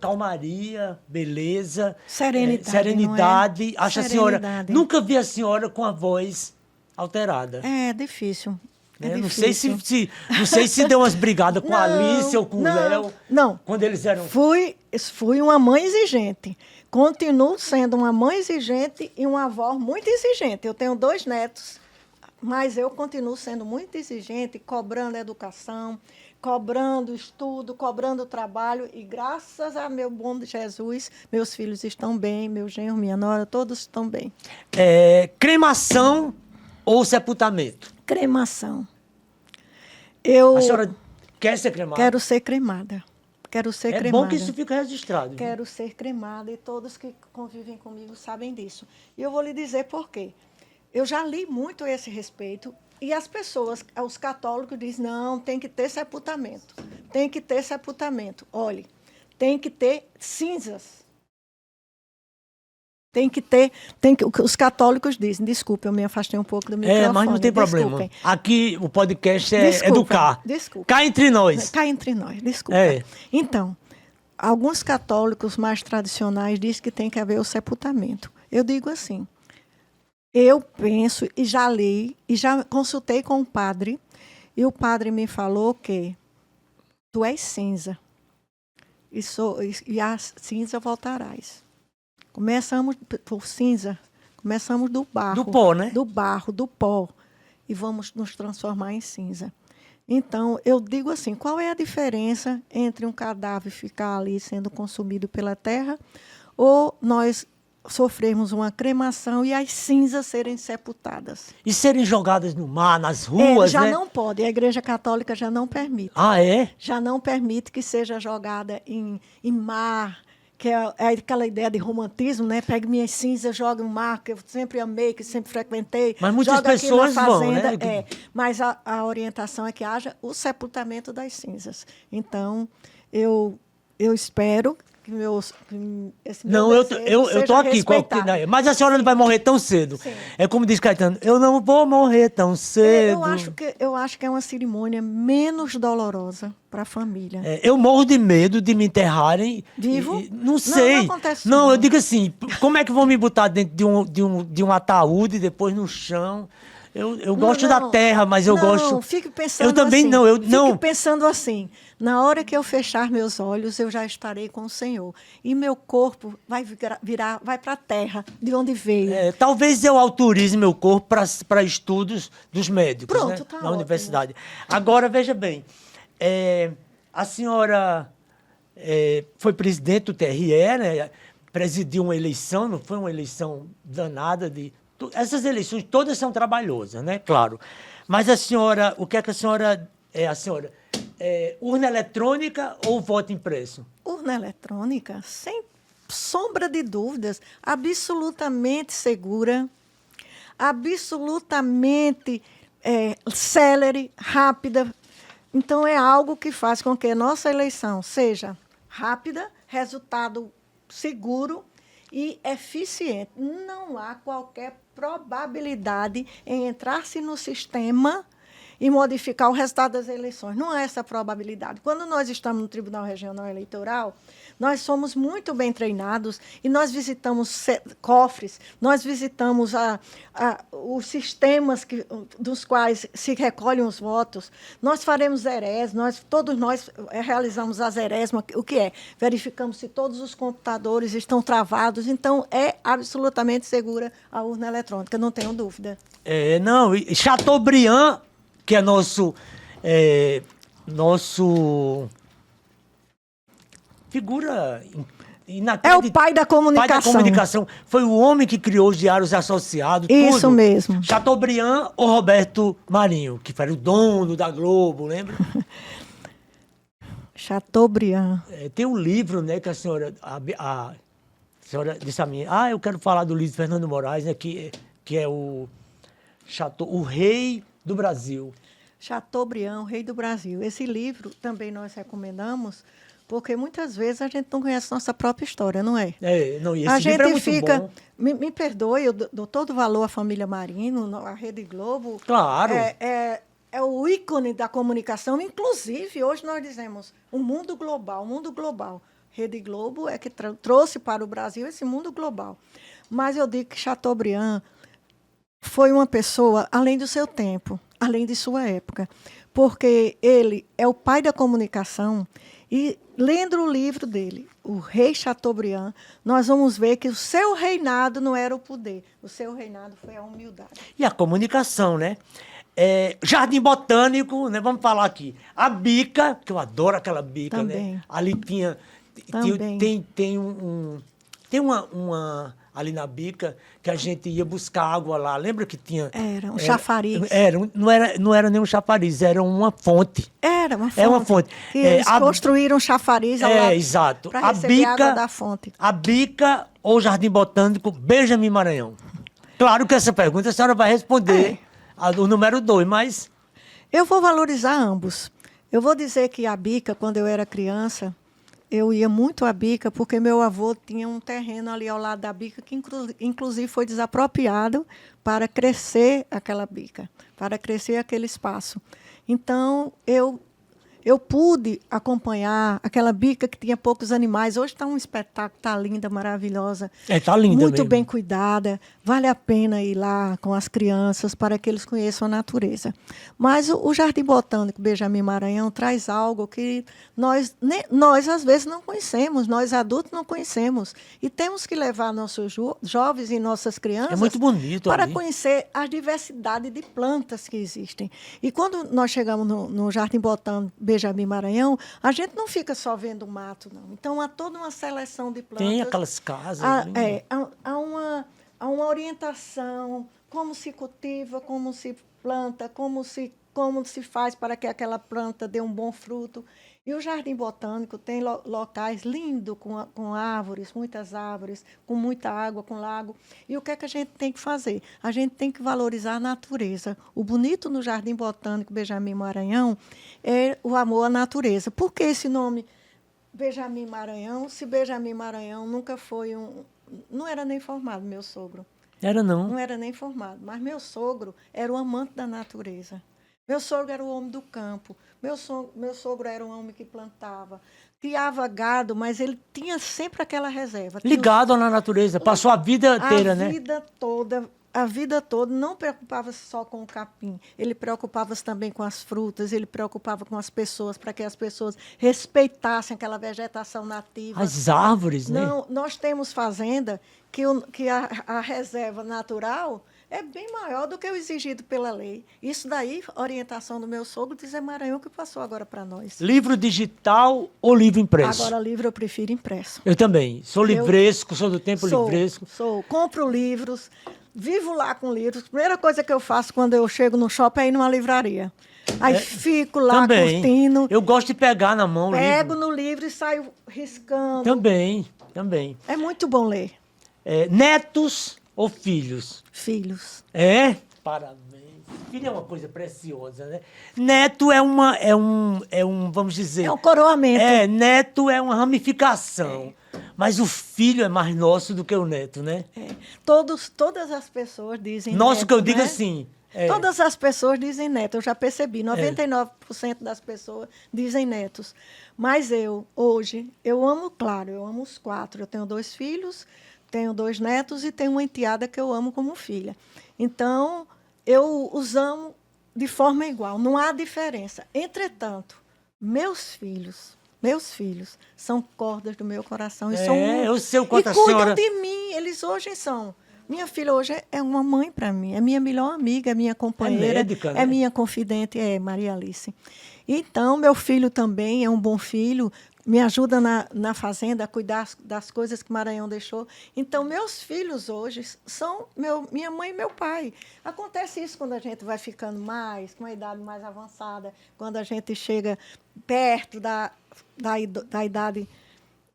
Speaker 1: calmaria, beleza, serenidade. Acho a senhora, nunca vi a senhora com a voz alterada.
Speaker 2: É difícil.
Speaker 1: Não sei se deu umas brigadas com a Alice ou com o Léo.
Speaker 2: Não.
Speaker 1: Quando eles eram.
Speaker 2: Fui uma mãe exigente. Continuo sendo uma mãe exigente e uma avó muito exigente. Eu tenho 2 netos, mas eu continuo sendo muito exigente, cobrando educação, cobrando estudo, cobrando trabalho. E graças a meu bom Jesus, meus filhos estão bem, meu genro, minha nora, todos estão bem.
Speaker 1: Cremação ou sepultamento?
Speaker 2: Cremação.
Speaker 1: A senhora quer ser cremada?
Speaker 2: Quero ser cremada. Quero ser cremada.
Speaker 1: É bom que isso fique registrado.
Speaker 2: Quero ser cremada e todos que convivem comigo sabem disso. E eu vou lhe dizer por quê. Eu já li muito a esse respeito e as pessoas, os católicos dizem, não, tem que ter sepultamento. Tem que ter sepultamento. Olhe, tem que ter cinzas. Os católicos dizem, desculpe, eu me afastei um pouco do microfone.
Speaker 1: Mas não tem problema.
Speaker 2: Desculpem.
Speaker 1: Aqui o podcast é educar.
Speaker 2: Desculpa.
Speaker 1: Cá entre nós.
Speaker 2: Cá entre nós, desculpa. Então, alguns católicos mais tradicionais dizem que tem que haver o sepultamento. Eu digo assim, eu penso e já li, e já consultei com o padre, e o padre me falou que tu és cinza, e a cinza voltarás. Começamos por cinza, começamos do barro.
Speaker 1: Do pó, né?
Speaker 2: Do barro, do pó, e vamos nos transformar em cinza. Então, eu digo assim, qual é a diferença entre um cadáver ficar ali sendo consumido pela terra ou nós sofrermos uma cremação e as cinzas serem sepultadas?
Speaker 1: E serem jogadas no mar, nas ruas,
Speaker 2: já
Speaker 1: né?
Speaker 2: não pode, a Igreja Católica já não permite.
Speaker 1: Ah, é?
Speaker 2: Já não permite que seja jogada em mar, que é aquela ideia de romantismo, né? Pegue minhas cinzas, jogue no mar, que eu sempre amei, que sempre frequentei.
Speaker 1: Mas muitas
Speaker 2: joga
Speaker 1: pessoas
Speaker 2: aqui na fazenda,
Speaker 1: vão, né?
Speaker 2: Mas a orientação é que haja o sepultamento das cinzas. Então, eu espero que esse meu
Speaker 1: eu estou aqui. Mas a senhora não vai morrer tão cedo.
Speaker 2: Sim.
Speaker 1: É como diz Caetano, eu não vou morrer tão cedo.
Speaker 2: Eu acho que é uma cerimônia menos dolorosa para a família.
Speaker 1: Eu morro de medo de me enterrarem.
Speaker 2: Vivo?
Speaker 1: Não sei.
Speaker 2: Não acontece
Speaker 1: não,
Speaker 2: não.
Speaker 1: eu digo assim, como é que vão me botar dentro de um ataúde e depois no chão? Eu gosto da terra, mas eu gosto...
Speaker 2: Não, fique pensando
Speaker 1: eu também
Speaker 2: assim.
Speaker 1: não.
Speaker 2: Fique pensando assim. Na hora que eu fechar meus olhos, eu já estarei com o Senhor. E meu corpo vai para a terra, de onde veio.
Speaker 1: Talvez eu autorize meu corpo para estudos dos médicos,
Speaker 2: Pronto,
Speaker 1: né?
Speaker 2: tá
Speaker 1: Na
Speaker 2: ótimo.
Speaker 1: universidade. Agora, veja bem, a senhora foi presidente do TRE, né? Presidiu uma eleição, não foi uma eleição danada de... Essas eleições todas são trabalhosas, né? Claro. Mas a senhora, o que é que a senhora... urna eletrônica ou voto impresso?
Speaker 2: Urna eletrônica, sem sombra de dúvidas, absolutamente segura, absolutamente célere, rápida. Então, é algo que faz com que a nossa eleição seja rápida, resultado seguro e eficiente. Não há qualquer probabilidade em entrar-se no sistema e modificar o resultado das eleições. Não há essa probabilidade. Quando nós estamos no Tribunal Regional Eleitoral, nós somos muito bem treinados e nós visitamos cofres, nós visitamos os sistemas dos quais se recolhem os votos, nós faremos todos nós realizamos a zeresma, o que é? Verificamos se todos os computadores estão travados, então é absolutamente segura a urna eletrônica, não tenho dúvida.
Speaker 1: E Chateaubriand, que é nosso figura inacreditável.
Speaker 2: É o pai da comunicação.
Speaker 1: Pai da comunicação. Foi o homem que criou os diários associados.
Speaker 2: Isso
Speaker 1: tudo.
Speaker 2: mesmo.
Speaker 1: Chateaubriand ou Roberto Marinho, que era o dono da Globo, lembra?
Speaker 2: Chateaubriand.
Speaker 1: Tem um livro, né, que a senhora senhora disse a mim, eu quero falar do livro de Fernando Moraes, né, que é o Rei do Brasil.
Speaker 2: Chateaubriand, o Rei do Brasil. Esse livro também nós recomendamos, porque muitas vezes a gente não conhece nossa própria história, não é?
Speaker 1: Não, e esse
Speaker 2: a
Speaker 1: livro é
Speaker 2: gente
Speaker 1: muito bom.
Speaker 2: Me perdoe, eu dou todo o valor à família Marino, à Rede Globo.
Speaker 1: Claro.
Speaker 2: É o ícone da comunicação. Inclusive, hoje nós dizemos o mundo global. Rede Globo é que trouxe para o Brasil esse mundo global. Mas eu digo que Chateaubriand foi uma pessoa além do seu tempo, além de sua época, porque ele é o pai da comunicação e, lendo o livro dele, O Rei Chateaubriand, nós vamos ver que o seu reinado não era o poder, o seu reinado foi a humildade.
Speaker 1: E a comunicação, né? Jardim Botânico, né? Vamos falar aqui. A bica, que eu adoro aquela bica,
Speaker 2: também.
Speaker 1: Né? Ali tem uma ali na bica que a gente ia buscar água lá. Lembra que tinha...
Speaker 2: Era um chafariz.
Speaker 1: Não era nem um chafariz, era uma fonte.
Speaker 2: Era uma fonte.
Speaker 1: É uma fonte.
Speaker 2: E eles construíram um chafariz ao lado
Speaker 1: exato.
Speaker 2: Para receber água da fonte.
Speaker 1: A bica ou Jardim Botânico, Benjamin Maranhão? Claro que essa pergunta a senhora vai responder o número 2, mas...
Speaker 2: Eu vou valorizar ambos. Eu vou dizer que a bica, quando eu era criança, eu ia muito à bica, porque meu avô tinha um terreno ali ao lado da bica, que inclusive foi desapropriado para crescer aquela bica, para crescer aquele espaço. Então, eu pude acompanhar aquela bica que tinha poucos animais. Hoje está um espetáculo, está linda, maravilhosa.
Speaker 1: Tá linda
Speaker 2: muito
Speaker 1: mesmo.
Speaker 2: bem cuidada. Vale a pena ir lá com as crianças para que eles conheçam a natureza. Mas o Jardim Botânico Benjamin Maranhão traz algo que nós às vezes, não conhecemos, nós adultos não conhecemos. E temos que levar nossos jovens e nossas crianças
Speaker 1: É muito bonito
Speaker 2: para
Speaker 1: ali.
Speaker 2: conhecer a diversidade de plantas que existem. E quando nós chegamos no Jardim Botânico Benjamin Maranhão, a gente não fica só vendo o mato, não. Então, há toda uma seleção de plantas.
Speaker 1: Tem aquelas casas.
Speaker 2: Há uma orientação, como se cultiva, como se planta, como se faz para que aquela planta dê um bom fruto. E o Jardim Botânico tem locais lindos, com árvores, muitas árvores, com muita água, com lago. E o que é que a gente tem que fazer? A gente tem que valorizar a natureza. O bonito no Jardim Botânico Benjamin Maranhão é o amor à natureza. Por que esse nome Benjamin Maranhão, se Benjamin Maranhão nunca foi não era nem formado, meu sogro.
Speaker 1: Era não.
Speaker 2: Não era nem formado, mas meu sogro era o amante da natureza. Meu sogro era o homem do campo. Meu sogro era um homem que plantava, criava gado, mas ele tinha sempre aquela reserva.
Speaker 1: Ligado na natureza, passou a vida inteira, né?
Speaker 2: A vida toda, não preocupava-se só com o capim. Ele preocupava-se também com as frutas, ele preocupava com as pessoas, para que as pessoas respeitassem aquela vegetação nativa.
Speaker 1: As árvores, né?
Speaker 2: Não, nós temos fazenda que a reserva natural é bem maior do que o exigido pela lei. Isso daí, orientação do meu sogro, de Zé Maranhão, que passou agora para nós.
Speaker 1: Livro digital ou livro impresso?
Speaker 2: Agora, livro eu prefiro impresso.
Speaker 1: Eu também. Sou livresco, sou do tempo livresco.
Speaker 2: Compro livros, vivo lá com livros. Primeira coisa que eu faço quando eu chego no shopping é ir numa livraria. Aí fico lá
Speaker 1: também.
Speaker 2: curtindo.
Speaker 1: Eu gosto de pegar na mão o livro.
Speaker 2: Pego no livro e saio riscando.
Speaker 1: Também.
Speaker 2: É muito bom ler.
Speaker 1: Netos ou filhos?
Speaker 2: Filhos.
Speaker 1: Parabéns. Filho é uma coisa preciosa, né? Neto vamos dizer...
Speaker 2: É um coroamento.
Speaker 1: Neto é uma ramificação. Mas o filho é mais nosso do que o neto, né?
Speaker 2: Todas as pessoas dizem
Speaker 1: Nosso,
Speaker 2: neto,
Speaker 1: que eu digo
Speaker 2: né?
Speaker 1: assim...
Speaker 2: Todas as pessoas dizem neto, eu já percebi. 99% das pessoas dizem netos. Mas hoje, eu amo os 4. Eu tenho 2 filhos, tenho 2 netos e tenho uma enteada que eu amo como filha. Então, eu os amo de forma igual, não há diferença. Entretanto, meus filhos são cordas do meu coração.
Speaker 1: Eu sei o quanto a
Speaker 2: cuidam
Speaker 1: senhora...
Speaker 2: de mim, eles hoje são... Minha filha hoje é uma mãe para mim, é minha melhor amiga, é minha companheira,
Speaker 1: médica, né?
Speaker 2: É minha confidente, Maria Alice. Então, meu filho também é um bom filho, me ajuda na fazenda a cuidar das coisas que Maranhão deixou. Então, meus filhos hoje são minha mãe e meu pai. Acontece isso quando a gente vai ficando com uma idade mais avançada, quando a gente chega perto da idade...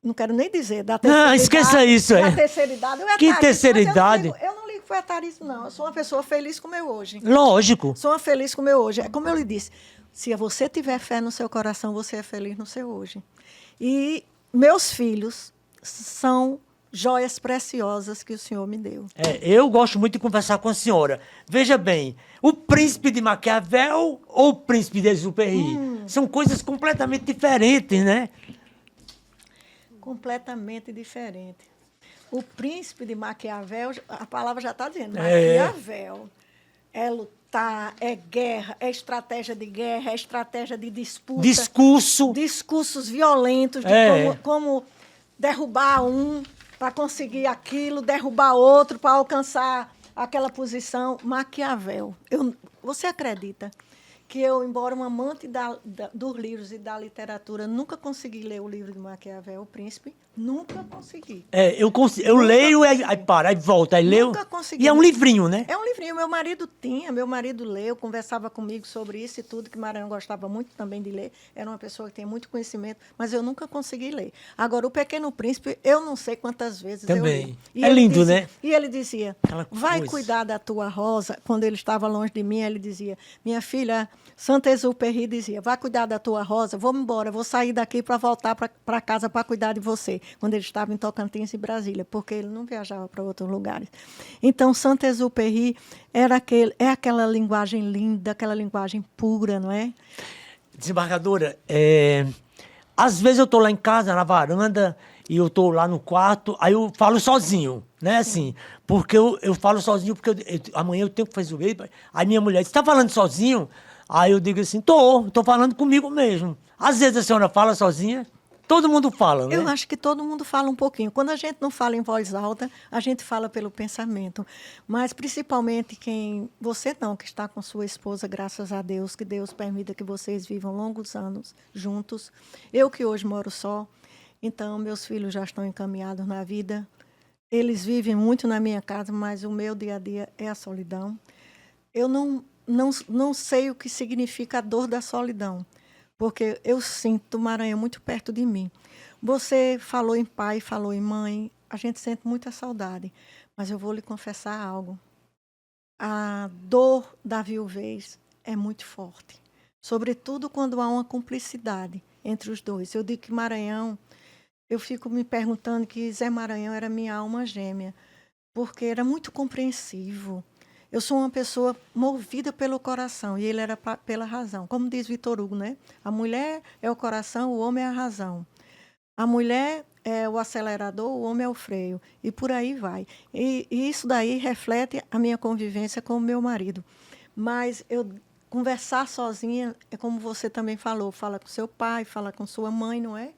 Speaker 2: Não quero nem dizer, da terceira idade.
Speaker 1: Não, esqueça isso.
Speaker 2: Da terceira idade.
Speaker 1: Que terceira idade?
Speaker 2: Eu não ligo para o etarismo, não. Eu sou uma pessoa feliz como eu hoje.
Speaker 1: Lógico.
Speaker 2: Sou uma feliz como eu hoje. É como eu lhe disse, se você tiver fé no seu coração, você é feliz no seu hoje. E meus filhos são joias preciosas que o Senhor me deu.
Speaker 1: Eu gosto muito de conversar com a senhora. Veja bem, o príncipe de Maquiavel ou o príncipe de Exupéry? São coisas completamente diferentes, né?
Speaker 2: Completamente diferente. O príncipe de Maquiavel, a palavra já está dizendo, Maquiavel é lutar, é guerra, é estratégia de guerra, é estratégia de disputa. Discursos violentos de como derrubar um para conseguir aquilo, derrubar outro para alcançar aquela posição. Maquiavel. Você acredita que eu, embora uma amante dos livros e da literatura, nunca consegui ler o livro de Maquiavel, O Príncipe? Nunca consegui.
Speaker 1: Eu leio, aí para, aí volta, aí leio.
Speaker 2: Nunca consegui.
Speaker 1: E é um livrinho, né?
Speaker 2: É um livrinho. Meu marido leu, conversava comigo sobre isso e tudo, que Maranhão gostava muito também de ler. Era uma pessoa que tem muito conhecimento, mas eu nunca consegui ler. Agora, O Pequeno Príncipe, eu não sei quantas vezes
Speaker 1: também.
Speaker 2: Eu li.
Speaker 1: É lindo, né?
Speaker 2: E ele dizia, vai cuidar da tua rosa. Quando ele estava longe de mim, ele dizia, minha filha... Saint-Exupéry dizia, vai cuidar da tua rosa, vamos embora, vou sair daqui para voltar para casa para cuidar de você, quando ele estava em Tocantins e Brasília, porque ele não viajava para outros lugares. Então, Saint-Exupéry é aquela linguagem linda, aquela linguagem pura, não é?
Speaker 1: Desembargadora, às vezes eu estou lá em casa, na varanda, e eu estou lá no quarto, aí eu falo sozinho, né, assim, porque eu falo sozinho, porque amanhã eu tenho que fazer o meio. Aí minha mulher diz, está falando sozinho? Aí eu digo assim, estou falando comigo mesmo. Às vezes a senhora fala sozinha, todo mundo fala, né?
Speaker 2: Eu acho que todo mundo fala um pouquinho. Quando a gente não fala em voz alta, a gente fala pelo pensamento. Mas, principalmente, você não, que está com sua esposa, graças a Deus, que Deus permita que vocês vivam longos anos juntos. Eu, que hoje moro só, então, meus filhos já estão encaminhados na vida. Eles vivem muito na minha casa, mas o meu dia a dia é a solidão. Eu não sei o que significa a dor da solidão, porque eu sinto o Maranhão muito perto de mim. Você falou em pai, falou em mãe, a gente sente muita saudade, mas eu vou lhe confessar algo. A dor da viuvez é muito forte, sobretudo quando há uma cumplicidade entre os dois. Eu digo que Maranhão, eu fico me perguntando que Zé Maranhão era minha alma gêmea, porque era muito compreensivo. Eu sou uma pessoa movida pelo coração e ele era pela razão. Como diz Vitor Hugo, né? A mulher é o coração, o homem é a razão. A mulher é o acelerador, o homem é o freio. E por aí vai. E isso daí reflete a minha convivência com o meu marido. Mas eu conversar sozinha é como você também falou. Fala com seu pai, fala com sua mãe, não é?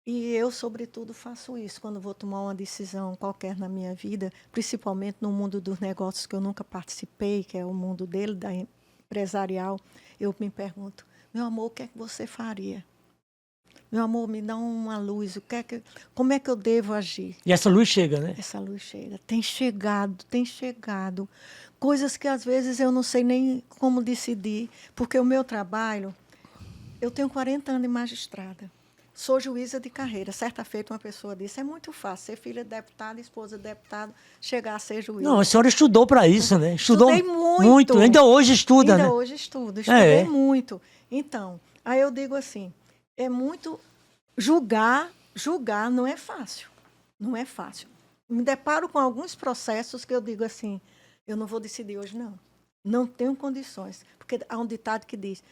Speaker 2: E eu, sobretudo, faço isso quando vou tomar uma decisão qualquer na minha vida, principalmente no mundo dos negócios que eu nunca participei, que é o mundo dele, da empresarial. Eu me pergunto, meu amor, o que é que você faria? Meu amor, me dá uma luz, como é que eu devo agir?
Speaker 1: E essa luz chega, né?
Speaker 2: Essa luz chega. Tem chegado. Coisas que às vezes eu não sei nem como decidir, porque o meu trabalho, eu tenho 40 anos de magistrada. Sou juíza de carreira. Certa feita, uma pessoa disse, é muito fácil ser filha de deputado, esposa de deputado, chegar a ser juíza.
Speaker 1: Não, a senhora estudou para isso, né?
Speaker 2: Estudei muito.
Speaker 1: Ainda hoje estuda, né?
Speaker 2: Ainda hoje estudo. Estudei muito. Então, aí eu digo assim, é muito... Julgar não é fácil. Não é fácil. Me deparo com alguns processos que eu digo assim, eu não vou decidir hoje, não. Não tenho condições. Porque há um ditado que diz,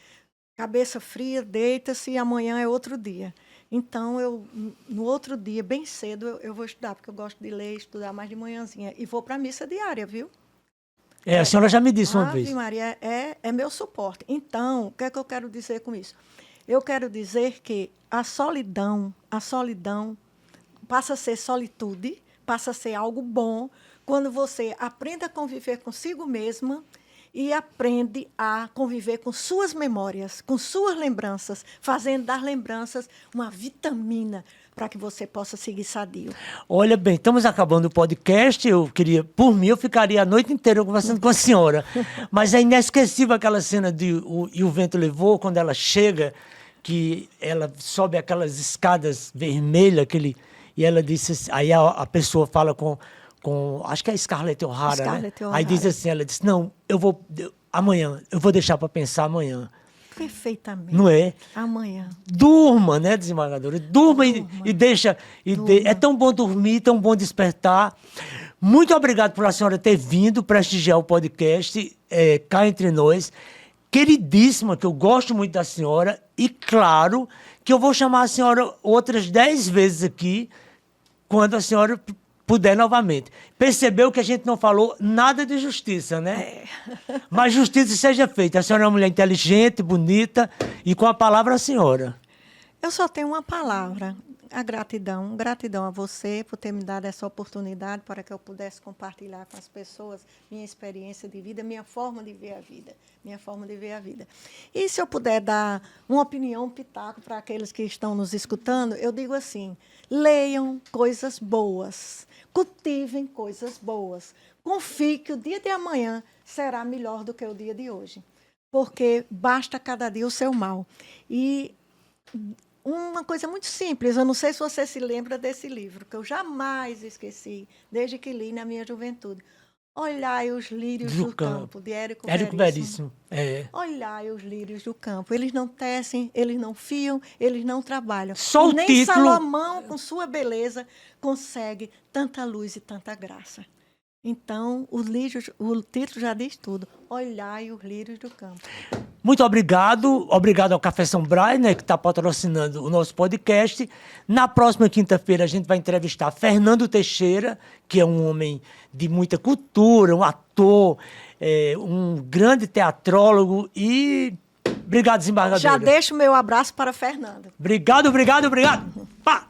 Speaker 2: cabeça fria, deita-se e amanhã é outro dia. Então, no outro dia, bem cedo, eu vou estudar, porque eu gosto de ler, estudar mais de manhãzinha. E vou para a missa diária, viu?
Speaker 1: A senhora já me disse uma vez.
Speaker 2: Ave Maria, é meu suporte. Então, o que é que eu quero dizer com isso? Eu quero dizer que a solidão passa a ser solitude, passa a ser algo bom, quando você aprende a conviver consigo mesma e aprende a conviver com suas memórias, com suas lembranças, fazendo das lembranças uma vitamina para que você possa seguir sadio.
Speaker 1: Olha bem, estamos acabando o podcast. Por mim, eu ficaria a noite inteira conversando com a senhora. Mas é inesquecível aquela cena de E o Vento Levou, quando ela chega, que ela sobe aquelas escadas vermelhas, e ela disse assim, aí a pessoa fala com acho que é a Scarlett O'Hara, né? Aí diz assim, ela disse, não, amanhã, eu vou deixar para pensar amanhã.
Speaker 2: Perfeitamente.
Speaker 1: Não é?
Speaker 2: Amanhã.
Speaker 1: Durma, né, desembargadora? Durma. E deixa. É tão bom dormir, tão bom despertar. Muito obrigado por a senhora ter vindo prestigiar o podcast Cá Entre Nós. Queridíssima, que eu gosto muito da senhora. E claro que eu vou chamar a senhora outras 10 vezes aqui, quando a senhora puder novamente. Percebeu que a gente não falou nada de justiça, né? Mas justiça seja feita. A senhora é uma mulher inteligente, bonita e com a palavra a senhora.
Speaker 2: Eu só tenho uma palavra, a gratidão. Gratidão a você por ter me dado essa oportunidade para que eu pudesse compartilhar com as pessoas minha experiência de vida, minha forma de ver a vida. E se eu puder dar uma opinião, um pitaco para aqueles que estão nos escutando, eu digo assim, leiam coisas boas, cultivem coisas boas, confie que o dia de amanhã será melhor do que o dia de hoje, porque basta cada dia o seu mal. E uma coisa muito simples, eu não sei se você se lembra desse livro, que eu jamais esqueci, desde que li na minha juventude. Olhai os lírios
Speaker 1: Do
Speaker 2: do
Speaker 1: campo.
Speaker 2: campo, de Érico
Speaker 1: Érico
Speaker 2: Veríssimo.
Speaker 1: Veríssimo.
Speaker 2: Olhai os lírios do campo. Eles não tecem, eles não fiam, eles não trabalham.
Speaker 1: Só
Speaker 2: E
Speaker 1: o
Speaker 2: nem
Speaker 1: título.
Speaker 2: Salomão, com sua beleza, consegue tanta luz e tanta graça. Então, o título já diz tudo. Olhai os lírios do campo.
Speaker 1: Muito obrigado. Obrigado ao Café São Brás, né, que está patrocinando o nosso podcast. Na próxima quinta-feira, a gente vai entrevistar Fernando Teixeira, que é um homem de muita cultura, um ator, um grande teatrólogo. E obrigado, desembargadora.
Speaker 2: Já deixo o meu abraço para Fernando.
Speaker 1: Obrigado, obrigado, obrigado. Pá!